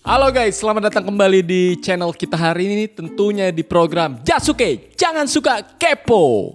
Halo guys, selamat datang kembali di channel kita hari ini, tentunya di program Jasuke, jangan suka kepo.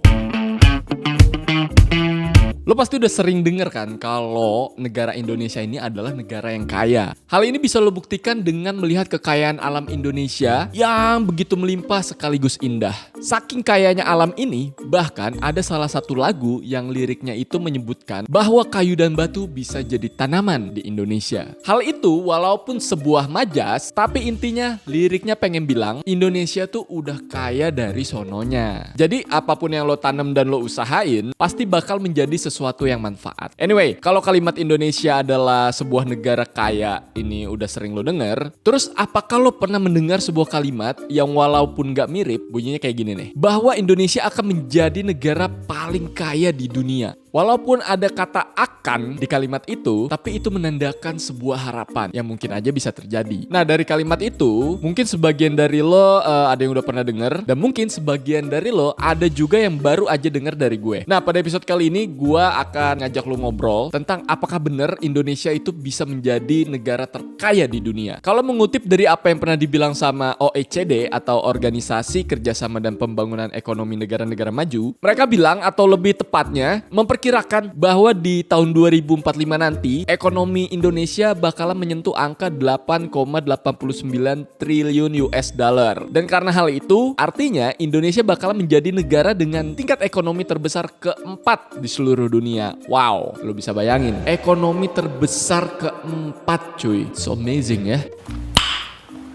Lo pasti udah sering denger kan kalau negara Indonesia ini adalah negara yang kaya. Hal ini bisa lo buktikan dengan melihat kekayaan alam Indonesia yang begitu melimpah sekaligus indah. Saking kayanya alam ini, bahkan ada salah satu lagu yang liriknya itu menyebutkan bahwa kayu dan batu bisa jadi tanaman di Indonesia. Hal itu walaupun sebuah majas, tapi intinya liriknya pengen bilang Indonesia tuh udah kaya dari sononya. Jadi apapun yang lo tanam dan lo usahain, pasti bakal menjadi sesuatu yang manfaat. Anyway, kalau kalimat Indonesia adalah sebuah negara kaya, ini udah sering lo denger. Terus apakah lo pernah mendengar sebuah kalimat yang walaupun gak mirip, bunyinya kayak gini nih, bahwa Indonesia akan menjadi negara paling kaya di dunia? Walaupun ada kata akan di kalimat itu, tapi itu menandakan sebuah harapan yang mungkin aja bisa terjadi. Nah, dari kalimat itu, mungkin sebagian dari lo ada yang udah pernah denger, dan mungkin sebagian dari lo ada juga yang baru aja denger dari gue. Nah, pada episode kali ini, gue akan ngajak lo ngobrol tentang apakah benar Indonesia itu bisa menjadi negara terkaya di dunia. Kalau mengutip dari apa yang pernah dibilang sama OECD atau Organisasi Kerjasama dan Pembangunan Ekonomi Negara-Negara Maju, mereka bilang atau lebih tepatnya memperkirakan bahwa di tahun 2045 nanti ekonomi Indonesia bakalan menyentuh angka 8,89 triliun US dollar. Dan karena hal itu, artinya Indonesia bakalan menjadi negara dengan tingkat ekonomi terbesar keempat di seluruh dunia. Wow, lo bisa bayangin, ekonomi terbesar keempat cuy. So amazing ya.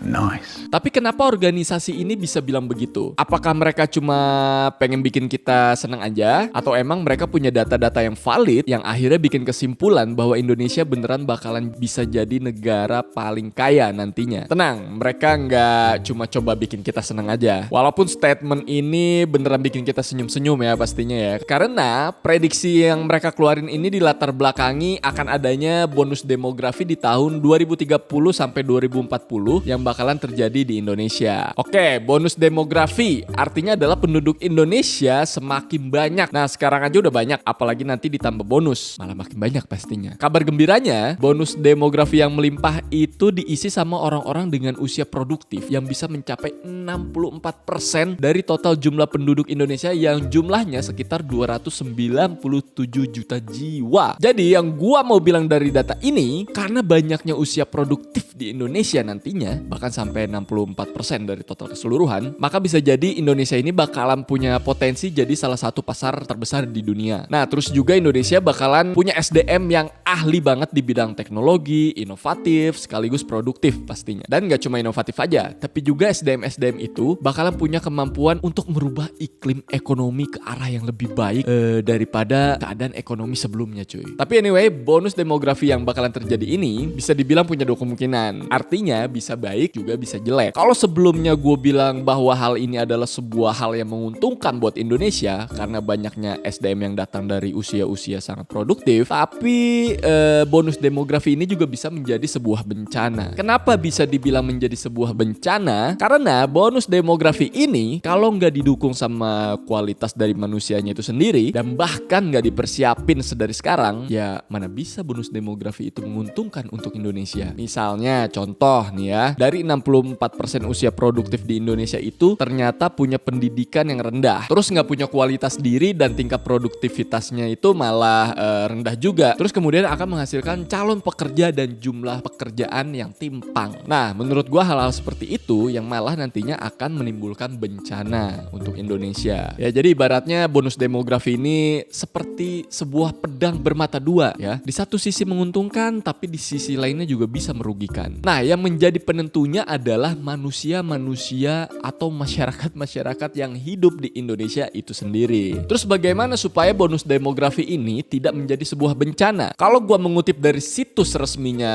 Nice. Tapi kenapa organisasi ini bisa bilang begitu? Apakah mereka cuma pengen bikin kita senang aja? Atau emang mereka punya data-data yang valid yang akhirnya bikin kesimpulan bahwa Indonesia beneran bakalan bisa jadi negara paling kaya nantinya? Tenang, mereka nggak cuma coba bikin kita senang aja. Walaupun statement ini beneran bikin kita senyum-senyum ya pastinya ya. Karena prediksi yang mereka keluarin ini dilatar belakangi akan adanya bonus demografi di tahun 2030 sampai 2040 yang bakalan terjadi di Indonesia. Oke, bonus demografi artinya adalah penduduk Indonesia semakin banyak. Nah, sekarang aja udah banyak, apalagi nanti ditambah bonus, malah makin banyak pastinya. Kabar gembiranya, bonus demografi yang melimpah itu diisi sama orang-orang dengan usia produktif yang bisa mencapai 64% dari total jumlah penduduk Indonesia yang jumlahnya sekitar 297 juta jiwa. Jadi yang gua mau bilang dari data ini, karena banyaknya usia produktif di Indonesia nantinya bahkan sampai 64% dari total keseluruhan, maka bisa jadi Indonesia ini bakalan punya potensi jadi salah satu pasar terbesar di dunia. Nah, terus juga Indonesia bakalan punya SDM yang ahli banget di bidang teknologi, inovatif, sekaligus produktif pastinya. Dan gak cuma inovatif aja, tapi juga SDM-SDM itu bakalan punya kemampuan untuk merubah iklim ekonomi ke arah yang lebih baik daripada keadaan ekonomi sebelumnya cuy. Tapi anyway, bonus demografi yang bakalan terjadi ini bisa dibilang punya dua kemungkinan. Artinya bisa baik juga bisa jelek. Kalau sebelumnya gue bilang bahwa hal ini adalah sebuah hal yang menguntungkan buat Indonesia karena banyaknya SDM yang datang dari usia-usia sangat produktif, tapi bonus demografi ini juga bisa menjadi sebuah bencana. Kenapa bisa dibilang menjadi sebuah bencana? Karena bonus demografi ini kalau nggak didukung sama kualitas dari manusianya itu sendiri dan bahkan nggak dipersiapin sedari sekarang, ya mana bisa bonus demografi itu menguntungkan untuk Indonesia. Misalnya contoh nih ya, dari 64% usia produktif di Indonesia itu ternyata punya pendidikan yang rendah, terus nggak punya kualitas diri dan tingkat produktivitasnya itu malah rendah juga, terus kemudian akan menghasilkan calon pekerja dan jumlah pekerjaan yang timpang. Nah, menurut gua hal-hal seperti itu yang malah nantinya akan menimbulkan bencana untuk Indonesia. Ya, jadi ibaratnya bonus demografi ini seperti sebuah pedang bermata dua ya. Di satu sisi menguntungkan, tapi di sisi lainnya juga bisa merugikan. Nah, yang menjadi penentunya adalah manusia-manusia atau masyarakat-masyarakat yang hidup di Indonesia itu sendiri. Terus bagaimana supaya bonus demografi ini tidak menjadi sebuah bencana? Kalau gue mengutip dari situs resminya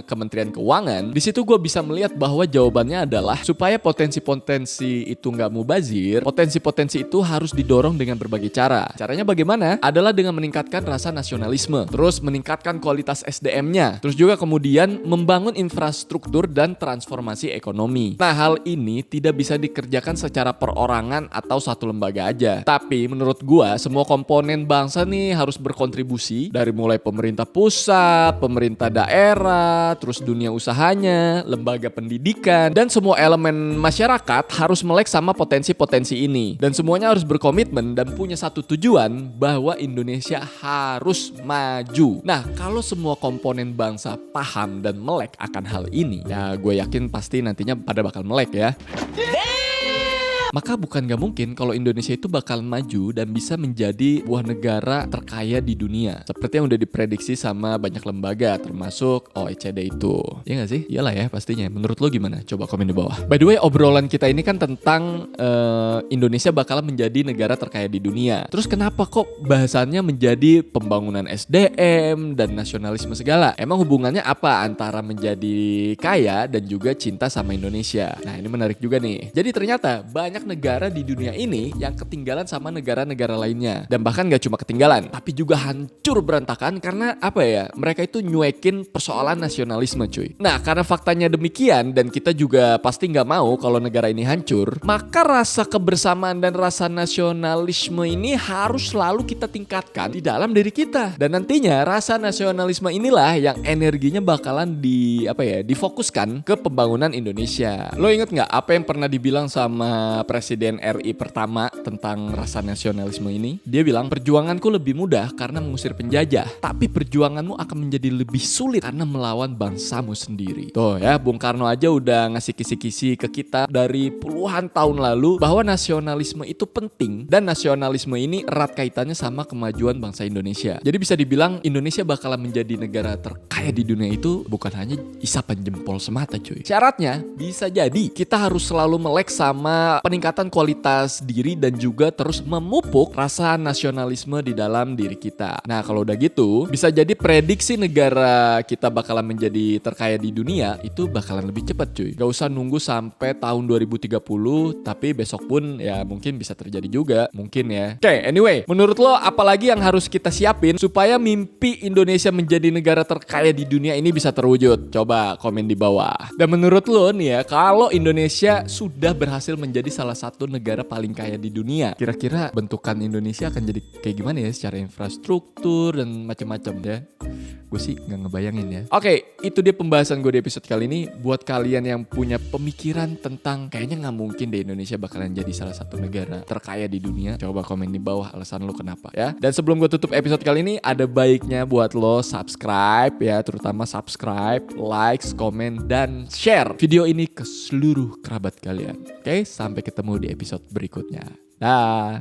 Kementerian Keuangan, di situ gue bisa melihat bahwa jawabannya adalah supaya potensi-potensi itu nggak mubazir, potensi-potensi itu harus didorong dengan berbagai cara. Caranya bagaimana? Adalah dengan meningkatkan rasa nasionalisme, terus meningkatkan kualitas SDM-nya, terus juga kemudian membangun infrastruktur dan transformasi transformasi ekonomi. Nah, hal ini tidak bisa dikerjakan secara perorangan atau satu lembaga aja. Tapi menurut gua, semua komponen bangsa nih harus berkontribusi, dari mulai pemerintah pusat, pemerintah daerah, terus dunia usahanya, lembaga pendidikan, dan semua elemen masyarakat harus melek sama potensi-potensi ini. Dan semuanya harus berkomitmen dan punya satu tujuan, bahwa Indonesia harus maju. Nah, kalau semua komponen bangsa paham dan melek akan hal ini, ya gue yakin pasti nantinya pada bakal melek ya. Maka bukan gak mungkin kalau Indonesia itu bakal maju dan bisa menjadi buah negara terkaya di dunia. Seperti yang udah diprediksi sama banyak lembaga, termasuk OECD itu. Ya gak sih? Iyalah ya pastinya. Menurut lo gimana? Coba komen di bawah. By the way, obrolan kita ini kan tentang Indonesia bakalan menjadi negara terkaya di dunia. Terus kenapa kok bahasannya menjadi pembangunan SDM dan nasionalisme segala? Emang hubungannya apa antara menjadi kaya dan juga cinta sama Indonesia? Nah, ini menarik juga nih. Jadi ternyata banyak negara di dunia ini yang ketinggalan sama negara-negara lainnya. Dan bahkan gak cuma ketinggalan, tapi juga hancur berantakan karena apa ya? Mereka itu nyuekin persoalan nasionalisme cuy. Nah, karena faktanya demikian dan kita juga pasti gak mau kalau negara ini hancur, maka rasa kebersamaan dan rasa nasionalisme ini harus selalu kita tingkatkan di dalam diri kita. Dan nantinya rasa nasionalisme inilah yang energinya bakalan difokuskan ke pembangunan Indonesia. Lo inget gak apa yang pernah dibilang sama Presiden RI pertama tentang rasa nasionalisme ini? Dia bilang, perjuanganku lebih mudah karena mengusir penjajah, tapi perjuanganmu akan menjadi lebih sulit karena melawan bangsamu sendiri. Tuh ya, Bung Karno aja udah ngasih kisi-kisi ke kita dari puluhan tahun lalu bahwa nasionalisme itu penting, dan nasionalisme ini erat kaitannya sama kemajuan bangsa Indonesia. Jadi bisa dibilang Indonesia bakalan menjadi negara terkaya di dunia itu bukan hanya isapan jempol semata cuy. Syaratnya bisa jadi kita harus selalu melek sama peningkatan kualitas diri dan juga terus memupuk rasa nasionalisme di dalam diri kita. Nah, kalau udah gitu, bisa jadi prediksi negara kita bakalan menjadi terkaya di dunia itu bakalan lebih cepat cuy. Gak usah nunggu sampai tahun 2030, tapi besok pun ya mungkin bisa terjadi juga, mungkin ya. Oke, anyway, menurut lo apalagi yang harus kita siapin supaya mimpi Indonesia menjadi negara terkaya di dunia ini bisa terwujud? Coba komen di bawah. Dan menurut lo nih ya, kalau Indonesia sudah berhasil menjadi salah satu negara paling kaya di dunia, kira-kira bentukan Indonesia akan jadi kayak gimana ya secara infrastruktur dan macam-macam ya? Gue sih nggak ngebayangin ya. Oke, itu dia pembahasan gue di episode kali ini. Buat kalian yang punya pemikiran tentang kayaknya nggak mungkin deh Indonesia bakalan jadi salah satu negara terkaya di dunia, coba komen di bawah alasan lo kenapa ya. Dan sebelum gue tutup episode kali ini, ada baiknya buat lo subscribe ya, terutama subscribe, like, komen, dan share video ini ke seluruh kerabat kalian. Oke, sampai ketemu di episode berikutnya. Dah.